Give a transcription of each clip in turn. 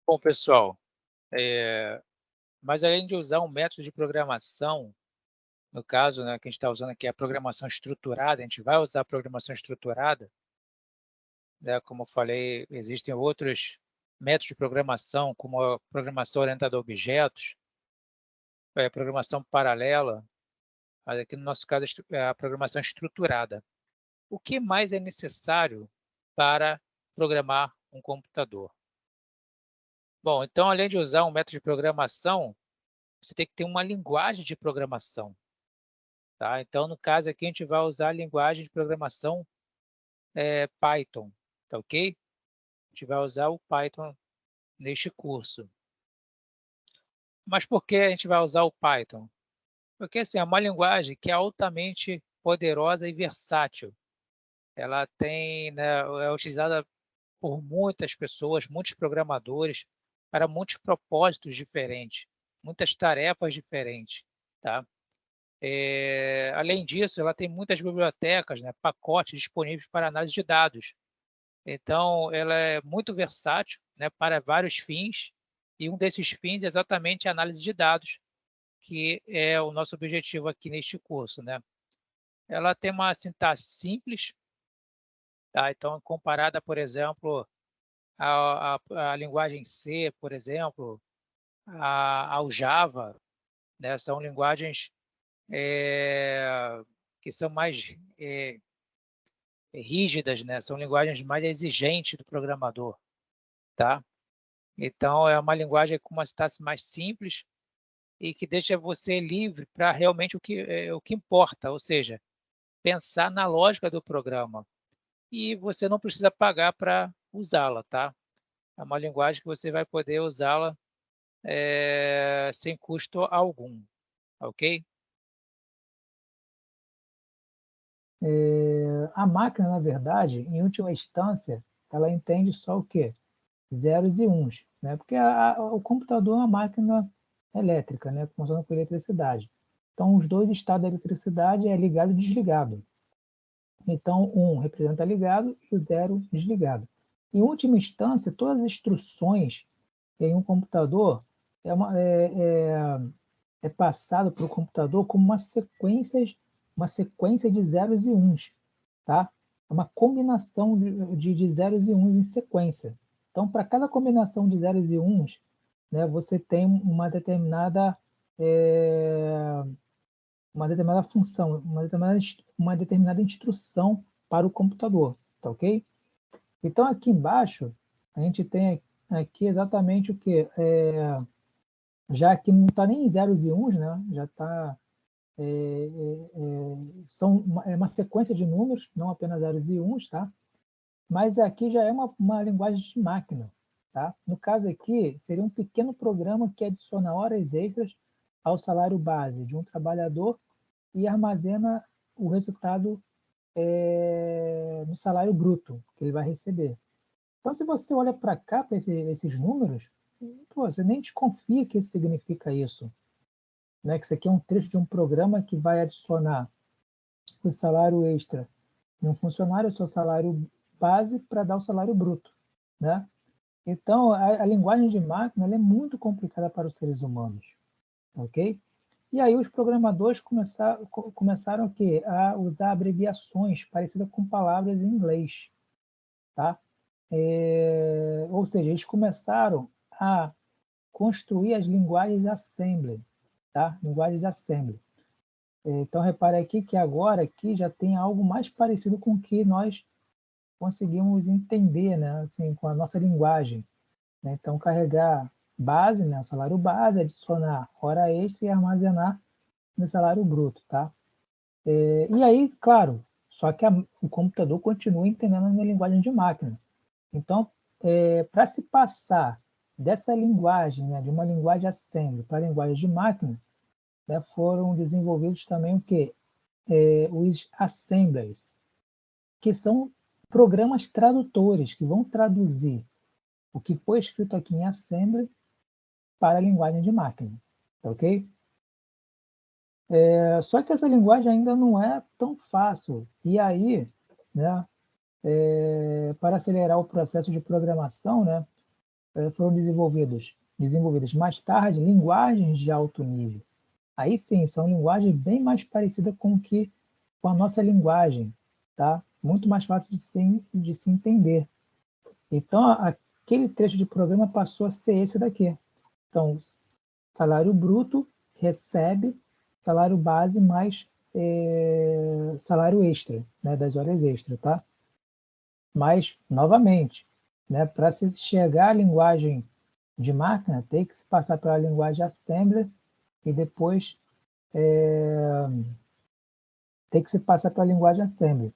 Bom, pessoal, mas além de usar um método de programação, no caso, né, que a gente está usando aqui é a programação estruturada, a gente vai usar a programação estruturada, né, como eu falei, existem outros métodos de programação, como a programação orientada a objetos, programação paralela, mas aqui no nosso caso é a programação estruturada. O que mais é necessário para programar um computador? Bom, então além de usar um método de programação, você tem que ter uma linguagem de programação. Tá? Então, no caso aqui, a gente vai usar a linguagem de programação Python, tá ok? A gente vai usar o Python neste curso. Mas por que a gente vai usar o Python? Porque assim, é uma linguagem que é altamente poderosa e versátil. Ela tem, né, é utilizada por muitas pessoas, muitos programadores, para muitos propósitos diferentes, muitas tarefas diferentes, tá? Além disso, ela tem muitas bibliotecas, né, pacotes disponíveis para análise de dados. Então, ela é muito versátil, né, para vários fins, e um desses fins é exatamente a análise de dados, que é o nosso objetivo aqui neste curso, né. Ela tem uma sintaxe simples, tá, então comparada, por exemplo, à linguagem C, por exemplo, ao Java, né, são linguagens, que são mais, rígidas, né, são linguagens mais exigentes do programador, tá. Então é uma linguagem com uma sintaxe mais simples e que deixa você livre para realmente o que importa, ou seja, pensar na lógica do programa. E você não precisa pagar para usá-la, tá. É uma linguagem que você vai poder usá-la, sem custo algum, ok? A máquina, na verdade, em última instância, ela entende só o quê? Zeros e uns, né? Porque o computador é uma máquina elétrica, né? Funciona com eletricidade. Então, os dois estados da eletricidade é ligado e desligado. Então, um representa ligado e o zero desligado. Em última instância, todas as instruções em um computador é passado para o computador como uma sequência de zeros e uns, tá? É uma combinação de zeros e uns em sequência. Então, para cada combinação de zeros e uns, né, você tem é, uma determinada função, uma determinada instrução para o computador, tá ok? Então, aqui embaixo, a gente tem aqui exatamente o que? Já que não está nem em zeros e uns, né? Já está é uma sequência de números, não apenas zeros e uns, tá? Mas aqui já é uma linguagem de máquina, tá? No caso aqui, seria um pequeno programa que adiciona horas extras ao salário base de um trabalhador e armazena o resultado no salário bruto que ele vai receber. Então, se você olha para cá, para esses números, pô, você nem desconfia que isso significa isso, né? Que isso aqui é um trecho de um programa que vai adicionar o salário extra de um funcionário, o seu salário base, para dar o salário bruto, né? Então, a linguagem de máquina é muito complicada para os seres humanos, ok? E aí os programadores começaram a usar abreviações parecidas com palavras em inglês, tá? Ou seja, eles começaram a construir as linguagens de assembly, tá? Linguagens de assembly. Então, repare aqui que agora aqui já tem algo mais parecido com o que nós conseguimos entender, né? Assim, com a nossa linguagem. Né? Então, carregar base, né? Salário base, adicionar hora extra e armazenar no salário bruto, tá? E aí, claro, só que o computador continua entendendo a minha linguagem de máquina. Então, para se passar dessa linguagem, né, de uma linguagem assembly para a linguagem de máquina, né, foram desenvolvidos também o quê? Os assemblers, que são programas tradutores que vão traduzir o que foi escrito aqui em assembly para a linguagem de máquina, tá ok? Só que essa linguagem ainda não é tão fácil. E aí, né, para acelerar o processo de programação, né, foram desenvolvidas mais tarde linguagens de alto nível. Aí sim, são linguagens bem mais parecidas com a nossa linguagem, tá? Muito mais fácil de se entender. Então, aquele trecho de programa passou a ser esse daqui. Então, salário bruto recebe salário base mais salário extra, né, das horas extras, tá? Mas, novamente, né, para se chegar à linguagem de máquina, tem que se passar pela linguagem assembler e depois tem que se passar pela linguagem assembler.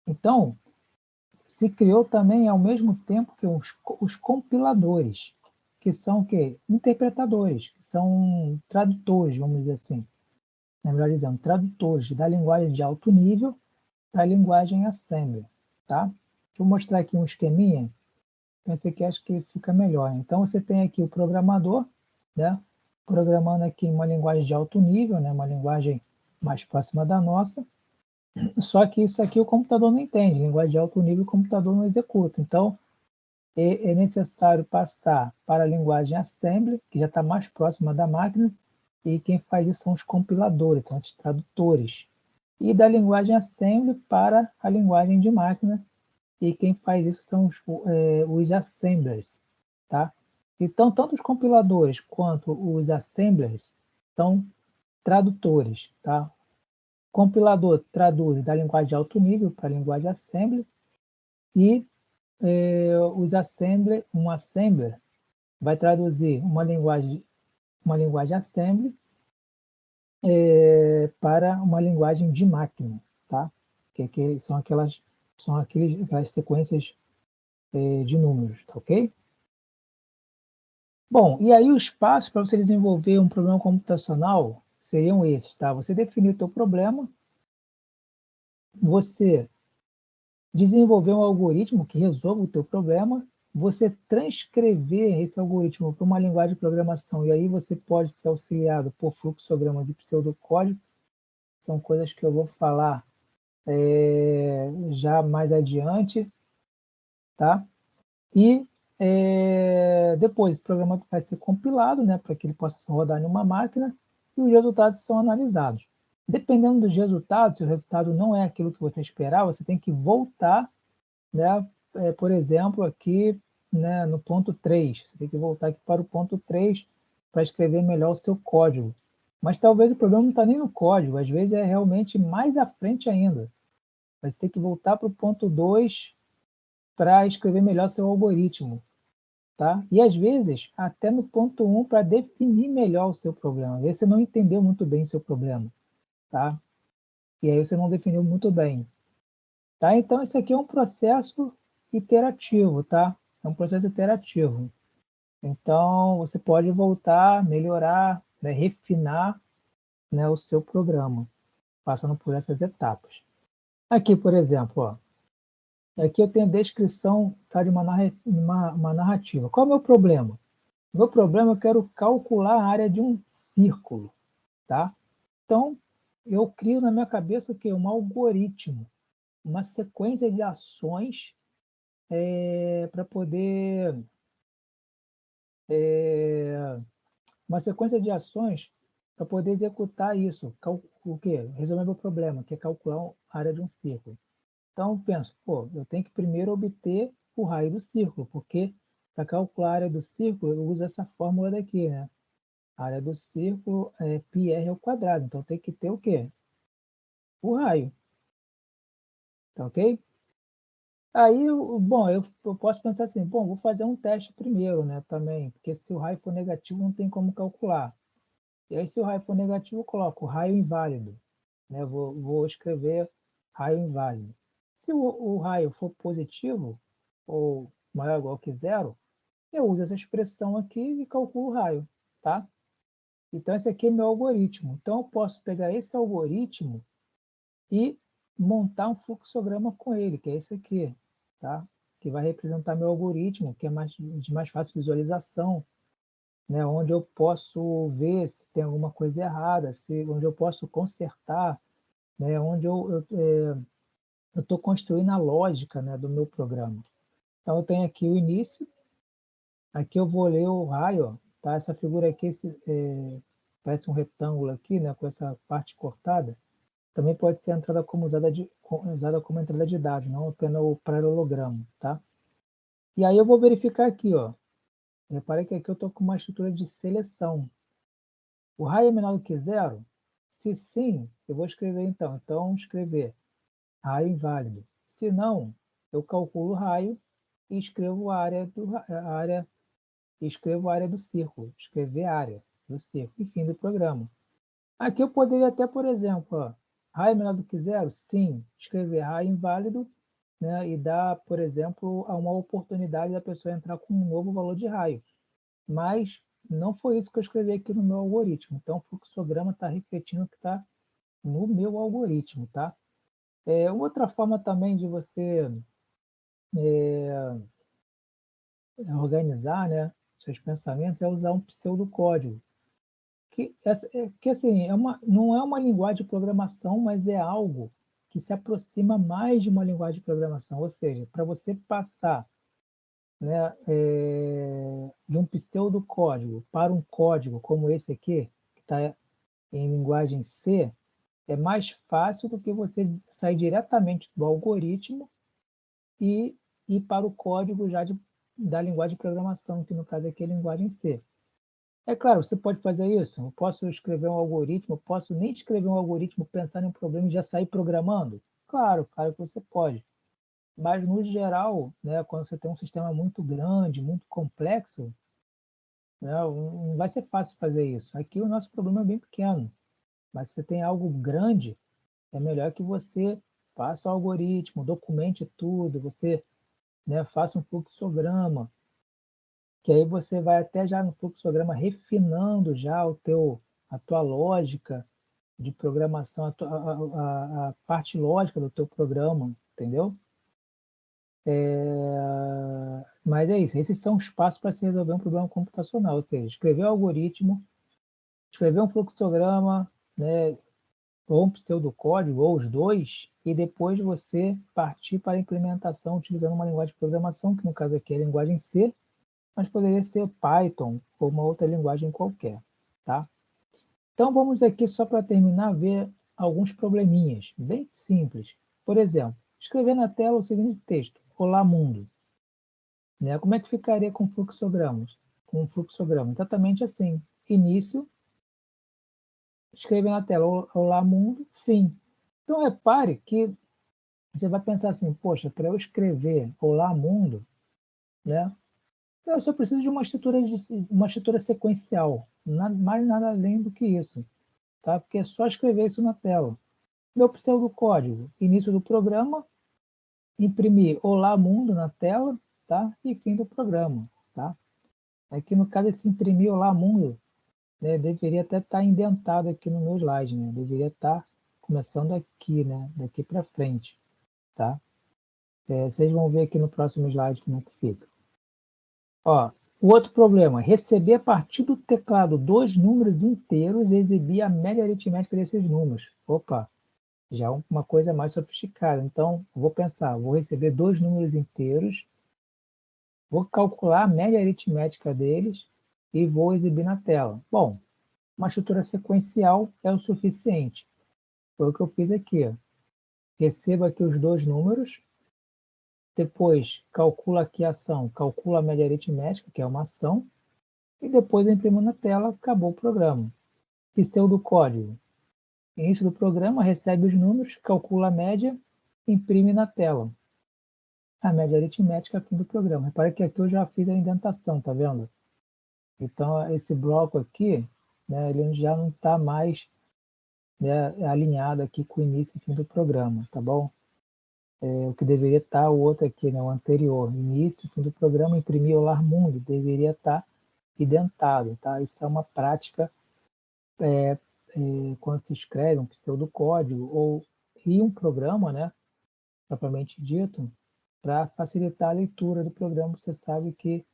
Então, se criou também, ao mesmo tempo, que os compiladores, que são o quê? Interpretadores, que são tradutores, vamos dizer assim. Na verdade, dizendo, tradutores da linguagem de alto nível para a linguagem assembly, tá? Vou mostrar aqui um esqueminha, então esse aqui acho que fica melhor. Então, você tem aqui o programador, né? Programando aqui uma linguagem de alto nível, né? Uma linguagem mais próxima da nossa, só que isso aqui o computador não entende, linguagem de alto nível o computador não executa. Então, é necessário passar para a linguagem assembly, que já está mais próxima da máquina, e quem faz isso são os compiladores, são esses tradutores. E da linguagem assembly para a linguagem de máquina, e quem faz isso são os assemblers, tá? Então, tanto os compiladores quanto os assemblers são tradutores, tá? O compilador traduz da linguagem de alto nível para a linguagem assembly e um assembler vai traduzir uma linguagem assembly para uma linguagem de máquina, tá? Que são aquelas sequências de números, tá ok? Bom, e aí os passos para você desenvolver um programa computacional seriam esses, tá? Você definir o seu problema, você desenvolver um algoritmo que resolva o teu problema, você transcrever esse algoritmo para uma linguagem de programação, e aí você pode ser auxiliado por fluxogramas e pseudocódigo, são coisas que eu vou falar já mais adiante, tá? E depois o programa vai ser compilado, né, para que ele possa se rodar em uma máquina, e os resultados são analisados. Dependendo dos resultados, se o resultado não é aquilo que você esperava, você tem que voltar, né, por exemplo, aqui, né, no ponto 3. Você tem que voltar aqui para o ponto 3 para escrever melhor o seu código. Mas talvez o problema não está nem no código, às vezes é realmente mais à frente ainda. Você tem que voltar para o ponto 2 para escrever melhor seu algoritmo. Tá? E às vezes, até no ponto 1 para definir melhor o seu problema. Às vezes você não entendeu muito bem o seu problema. Tá? E aí você não definiu muito bem. Tá? Então, isso aqui é um processo iterativo, tá? É um processo iterativo. Então, você pode voltar, melhorar, né, refinar, né, o seu programa, passando por essas etapas. Aqui, por exemplo, ó, aqui eu tenho a descrição, tá, de uma narrativa. Qual é o meu problema? O meu problema, eu quero calcular a área de um círculo. Tá? Então, eu crio na minha cabeça o quê? Um algoritmo, uma sequência de ações para poder uma sequência de ações para poder executar isso. O quê? Resolver o problema, que é calcular a área de um círculo. Então, eu penso, pô, eu tenho que primeiro obter o raio do círculo, porque para calcular a área do círculo, eu uso essa fórmula daqui, né? A área do círculo é πr ao quadrado. Então, tem que ter o quê? O raio. Tá ok? Aí, bom, eu posso pensar assim, bom, vou fazer um teste primeiro, né, também, porque se o raio for negativo, não tem como calcular. E aí, se o raio for negativo, eu coloco raio inválido, né, vou escrever raio inválido. Se o raio for positivo, ou maior ou igual que zero, eu uso essa expressão aqui e calculo o raio, tá? Então, esse aqui é meu algoritmo. Então, eu posso pegar esse algoritmo e montar um fluxograma com ele, que é esse aqui, tá? Que vai representar meu algoritmo, que é de mais fácil visualização, né? Onde eu posso ver se tem alguma coisa errada, onde eu posso consertar, né? Onde eu estou construindo a lógica, né, do meu programa. Então, eu tenho aqui o início, Aqui eu vou ler o raio, ó, tá? Essa figura aqui parece um retângulo aqui, né? Com essa parte cortada. Também pode ser entrada como usada como entrada de dados, não apenas o paralelogramo, tá? E aí eu vou verificar aqui, ó. Repare que aqui eu estou com uma estrutura de seleção. O raio é menor do que zero? Se sim, eu vou escrever então. Então, escrever raio inválido. Se não, eu calculo o raio e escrevo escrevo a área do círculo. Escrever a área do círculo e fim do programa. Aqui eu poderia até, por exemplo, ó, raio é menor do que zero? Sim. Escrever raio inválido, né, e dar, por exemplo, uma oportunidade da pessoa entrar com um novo valor de raio. Mas não foi isso que eu escrevi aqui no meu algoritmo. Então, o fluxograma está refletindo o que está no meu algoritmo, tá? Outra forma também de você organizar, né, seus pensamentos é usar um pseudocódigo. Que assim, não é uma linguagem de programação, mas é algo que se aproxima mais de uma linguagem de programação. Ou seja, para você passar, né, de um pseudocódigo para um código como esse aqui, que está em linguagem C, é mais fácil do que você sair diretamente do algoritmo e ir para o código já da linguagem de programação, que no caso aqui é a linguagem C. É claro, você pode fazer isso. Eu posso escrever um algoritmo, eu posso nem escrever um algoritmo, pensar em um problema e já sair programando? Claro, claro que você pode. Mas, no geral, né, quando você tem um sistema muito grande, muito complexo, né, não vai ser fácil fazer isso. Aqui o nosso problema é bem pequeno. Mas se você tem algo grande, é melhor que você faça o algoritmo, documente tudo, você, né, faça um fluxograma, que aí você vai até já no fluxograma refinando já a tua lógica de programação, a parte lógica do teu programa, entendeu? Mas é isso, esses são os passos para se resolver um problema computacional, ou seja, escrever o algoritmo, escrever um fluxograma, né, ou um pseudocódigo, ou os dois, e depois você partir para a implementação utilizando uma linguagem de programação, que no caso aqui é a linguagem C, mas poderia ser Python ou uma outra linguagem qualquer, tá? Então vamos aqui, só para terminar, ver alguns probleminhas, bem simples. Por exemplo, escrever na tela o seguinte texto: Olá, mundo. Né? Como é que ficaria com fluxogramas? Com um fluxograma? Exatamente assim. Início, escrever na tela Olá, mundo, fim. Então repare que você vai pensar assim, poxa, para eu escrever Olá, mundo, né? Eu só preciso de uma estrutura sequencial, mais nada além do que isso, tá? Porque é só escrever isso na tela. Meu pseudocódigo, início do programa, imprimir Olá Mundo na tela, tá? E fim do programa, tá? Aqui no caso esse imprimir Olá Mundo, né, deveria até estar indentado aqui no meu slide, né? Deveria estar começando aqui, né? Daqui para frente, tá? Vocês vão ver aqui no próximo slide como é que fica. Ó, o outro problema, receber a partir do teclado dois números inteiros e exibir a média aritmética desses números. Opa, já é uma coisa mais sofisticada. Então, vou pensar, vou receber dois números inteiros, vou calcular a média aritmética deles e vou exibir na tela. Bom, uma estrutura sequencial é o suficiente. Foi o que eu fiz aqui. Recebo aqui os dois números, depois calculo aqui a ação, calculo a média aritmética, que é uma ação, e depois eu imprimo na tela, acabou o programa. Pseudocódigo. Início do programa, recebe os números, calcula a média, imprime na tela. A média aritmética fim do programa. Repare que aqui eu já fiz a indentação, tá vendo? Então, esse bloco aqui, né, ele já não está mais, né, alinhado aqui com o início e fim do programa, tá bom? O que deveria estar o outro aqui, né, o anterior, início e fim do programa, imprimir Olá Mundo, deveria estar identado, tá? Isso é uma prática quando se escreve um pseudocódigo ou um programa, né, propriamente dito, para facilitar a leitura do programa. Você sabe que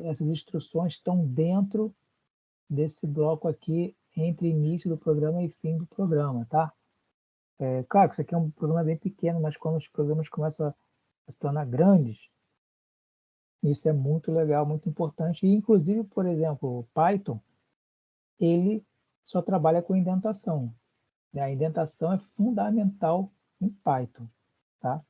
essas instruções estão dentro desse bloco aqui entre início do programa e fim do programa, tá? Claro que isso aqui é um programa bem pequeno, mas quando os programas começam a se tornar grandes, Isso é muito legal, muito importante. E, inclusive, por exemplo, o Python, ele só trabalha com indentação, né? A indentação é fundamental em Python, tá?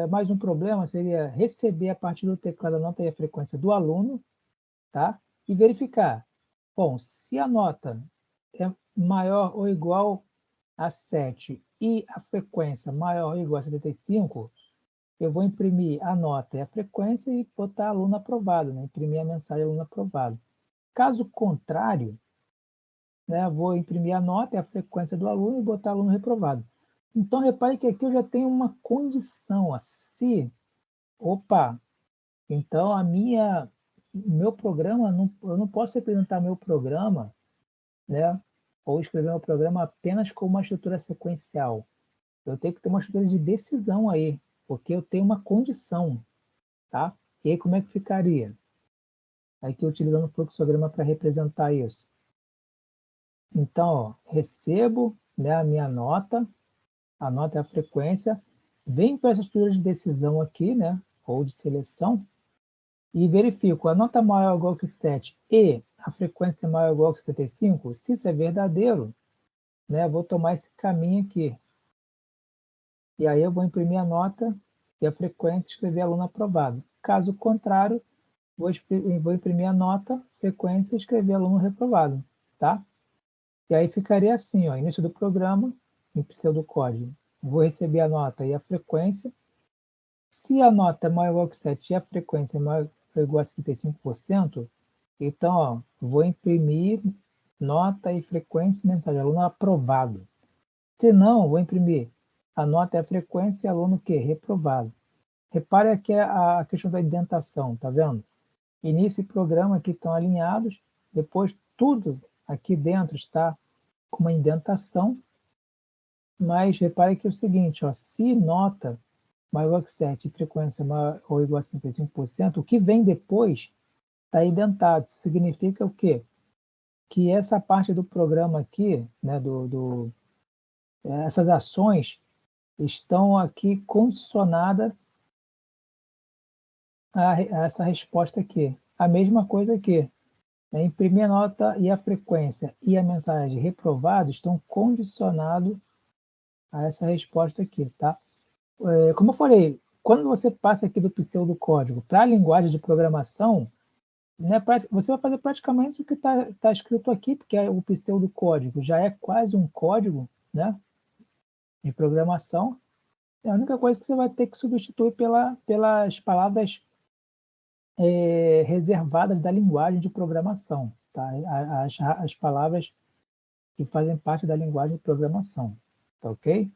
Mais um problema seria receber a partir do teclado a nota e a frequência do aluno, tá? E verificar. Bom, se a nota é maior ou igual a 7 e a frequência maior ou igual a 75, eu vou imprimir a nota e a frequência e botar aluno aprovado, né? Imprimir a mensagem aluno aprovado. Caso contrário, né, vou imprimir a nota e a frequência do aluno e botar aluno reprovado. Então, repare que aqui eu já tenho uma condição, ó, se, opa, então meu programa, eu não posso representar meu programa, né, ou escrever meu programa apenas com uma estrutura sequencial. Eu tenho que ter uma estrutura de decisão aí, porque eu tenho uma condição, tá? E aí como é que ficaria? Aqui utilizando o fluxograma para representar isso. Então, ó, recebo, né, a minha nota, a nota é a frequência, venho para essa estrutura de decisão aqui, né, ou de seleção, e verifico a nota maior ou igual que 7 e a frequência maior ou igual que 75, se isso é verdadeiro, né, vou tomar esse caminho aqui. E aí eu vou imprimir a nota e a frequência e escrever aluno aprovado. Caso contrário, vou imprimir a nota, frequência e escrever aluno reprovado, tá? E aí ficaria assim, ó, início do programa, em pseudocódigo. Vou receber a nota e a frequência. Se a nota é maior ou igual que 7 e a frequência é maior ou igual a 75%, então, ó, vou imprimir nota e frequência mensagem, aluno aprovado. Se não, vou imprimir a nota e a frequência e aluno que reprovado. Repare aqui a questão da indentação, tá vendo? Início e programa aqui estão alinhados, depois tudo aqui dentro está com uma indentação, mas repare que é o seguinte, ó, se nota maior que 7 e frequência maior ou igual a 55%, o que vem depois está indentado. Isso significa o quê? Que essa parte do programa aqui, né, essas ações estão aqui condicionadas a essa resposta aqui. A mesma coisa aqui. Né? Imprimir a nota e a frequência e a mensagem reprovado estão condicionados a essa resposta aqui, tá? Como eu falei, quando você passa aqui do pseudocódigo para a linguagem de programação, né, você vai fazer praticamente o que está escrito aqui, porque o pseudocódigo já é quase um código, né, de programação. É a única coisa que você vai ter que substituir pelas palavras reservadas da linguagem de programação, tá? As palavras que fazem parte da linguagem de programação, tá ok?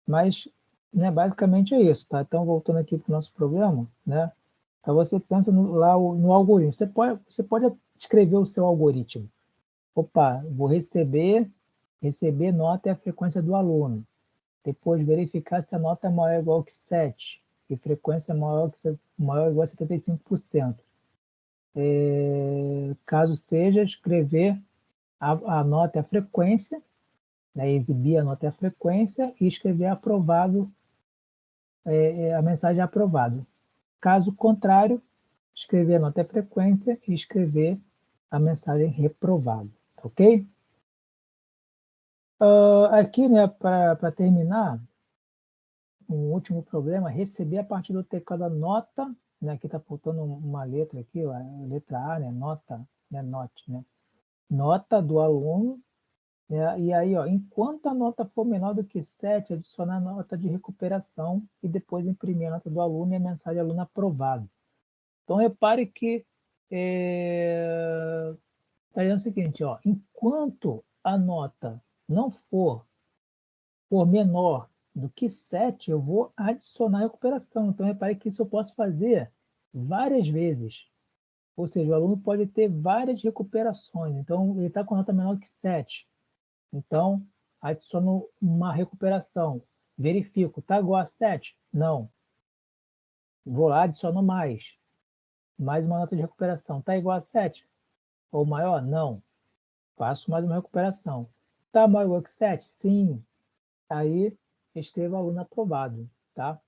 Mas, né, basicamente é isso, tá? Então, voltando aqui para o nosso programa, né? Então, você pensa no algoritmo. Você pode escrever o seu algoritmo. Opa, vou receber nota e a frequência do aluno. Depois, verificar se a nota é maior ou igual que 7 e frequência é maior ou igual a 75%. Caso seja, escrever a nota e a frequência, né, exibir a nota e a frequência e escrever aprovado, a mensagem aprovado. Caso contrário, escrever a nota e a frequência e escrever a mensagem reprovado, ok? Aqui, né, para terminar, um último problema, receber a partir do teclado a nota, né, aqui está faltando uma letra aqui, ó, a letra A, né, nota, né, note, né, nota do aluno, né, e aí, ó, enquanto a nota for menor do que 7, adicionar a nota de recuperação e depois imprimir a nota do aluno e a mensagem aluno aprovado. Então, repare que está dizendo o seguinte, ó, enquanto a nota não for menor do que 7, eu vou adicionar a recuperação. Então, repare que isso eu posso fazer várias vezes. Ou seja, o aluno pode ter várias recuperações. Então, ele está com nota menor que 7. Então, adiciono uma recuperação. Verifico, está igual a 7? Não. Vou lá, adiciono mais. Mais uma nota de recuperação. Está igual a 7? Ou maior? Não. Faço mais uma recuperação. Está maior ou igual que 7? Sim. Aí, escreva aluno aprovado, tá?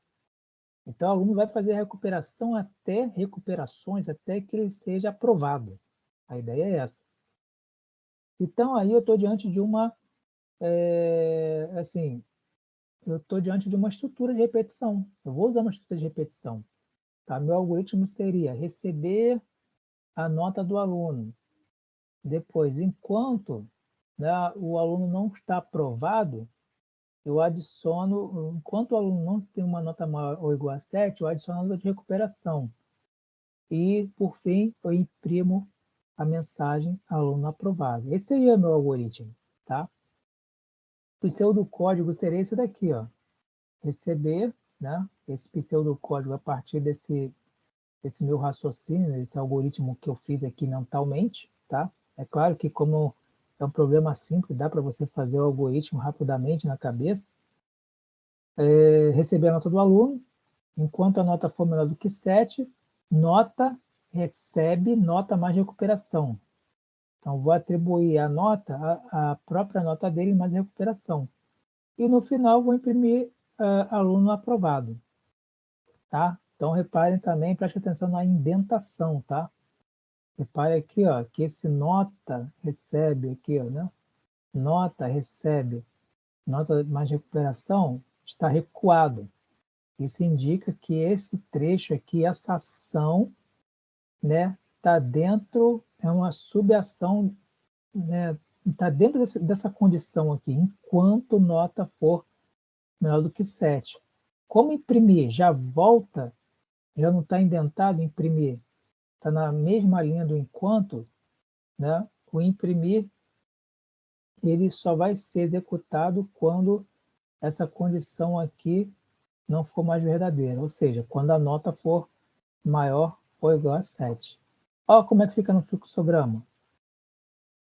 Então, o aluno vai fazer recuperações até que ele seja aprovado. A ideia é essa. Então, aí eu estou diante de uma, eu estou diante de uma estrutura de repetição. Eu vou usar uma estrutura de repetição. Tá? Meu algoritmo seria receber a nota do aluno. Depois, enquanto, né, o aluno não está aprovado, eu adiciono, enquanto o aluno não tem uma nota maior ou igual a 7, eu adiciono a nota de recuperação. E, por fim, eu imprimo a mensagem aluno aprovado. Esse seria o meu algoritmo. Tá? O pseudocódigo seria esse daqui, ó. Receber, né, esse pseudocódigo a partir desse meu raciocínio, esse algoritmo que eu fiz aqui mentalmente. Tá? É claro que, como é um problema simples, dá para você fazer o algoritmo rapidamente na cabeça. Receber a nota do aluno, enquanto a nota for menor do que 7, nota recebe nota mais recuperação. Então, vou atribuir a nota, a própria nota dele mais recuperação. E no final, vou imprimir aluno aprovado. Tá? Então, reparem também, preste atenção na indentação. Tá? Repare aqui, ó, que esse nota recebe aqui, ó, né? Nota recebe nota mais recuperação está recuado. Isso indica que esse trecho aqui, essa ação, né, está dentro, é uma subação, né, está dentro dessa condição aqui, enquanto nota for menor do que 7. Como imprimir? Já volta, já não está indentado, imprimir. Está na mesma linha do enquanto, né? O imprimir, ele só vai ser executado quando essa condição aqui não for mais verdadeira, ou seja, quando a nota for maior ou igual a 7. Olha como é que fica no fluxograma.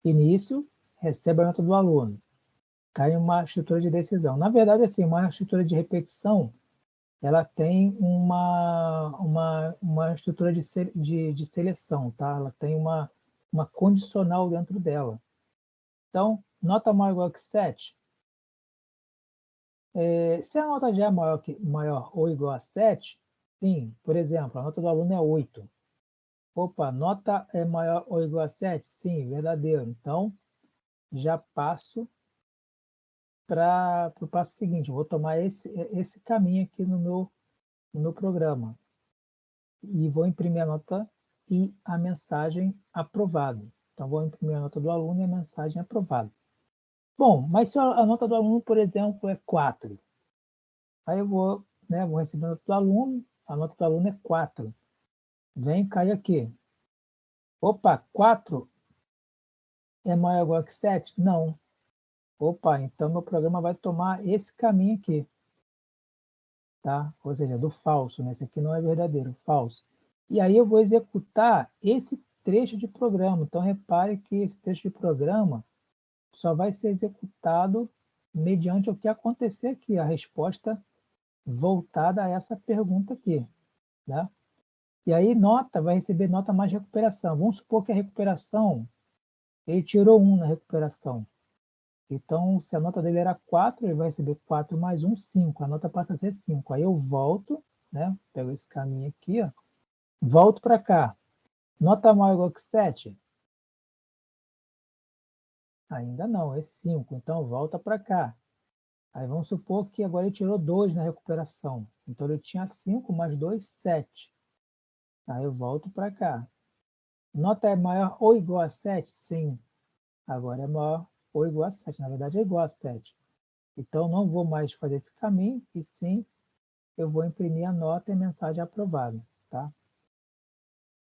Início, recebe a nota do aluno. Cai uma estrutura de decisão. Na verdade, assim, uma estrutura de repetição, ela tem uma estrutura de seleção, tá? Ela tem uma condicional dentro dela. Então, nota maior ou igual que 7. Se a nota já é maior ou igual a 7, sim, por exemplo, a nota do aluno é 8. Opa, nota é maior ou igual a 7? Sim, verdadeiro. Então, já passo para o passo seguinte. Vou tomar esse caminho aqui no meu programa. E vou imprimir a nota e a mensagem aprovado. Então, vou imprimir a nota do aluno e a mensagem aprovada. Bom, mas se a nota do aluno, por exemplo, é 4, aí eu vou receber a nota do aluno, a nota do aluno é 4. Vem, cai aqui. Opa, 4 é maior ou igual que 7? Não. Opa, então meu programa vai tomar esse caminho aqui. Tá? Ou seja, do falso, né? Esse aqui não é verdadeiro, falso. E aí eu vou executar esse trecho de programa. Então, repare que esse trecho de programa só vai ser executado mediante o que acontecer aqui, a resposta voltada a essa pergunta aqui. Né? E aí, nota, vai receber nota mais recuperação. Vamos supor que a recuperação, ele tirou 1 na recuperação. Então, se a nota dele era 4, ele vai receber 4 mais 1, 5. A nota passa a ser 5. Aí eu volto, né? Pego esse caminho aqui, ó. Volto para cá. Nota maior ou igual que 7? Ainda não, é 5. Então, volta para cá. Aí vamos supor que agora ele tirou 2 na recuperação. Então, ele tinha 5 mais 2, 7. Aí eu volto para cá. Nota é maior ou igual a 7? Sim. Agora é maior ou igual a 7. Na verdade, é igual a 7. Então, não vou mais fazer esse caminho, e sim, eu vou imprimir a nota e a mensagem aprovada. Tá?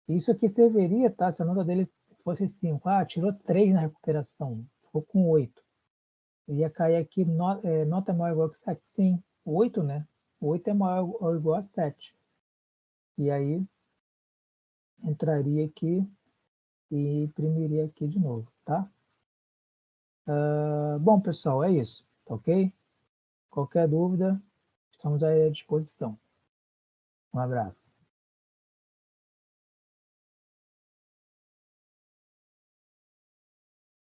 Isso aqui serviria, tá? Se a nota dele fosse 5. Ah, tirou 3 na recuperação, ficou com 8. Ia cair aqui, nota maior ou igual a 7? Sim, 8, né? 8 é maior ou igual a 7. E aí, entraria aqui e imprimiria aqui de novo, tá? Bom, pessoal, é isso, tá ok? Qualquer dúvida, estamos aí à disposição. Um abraço.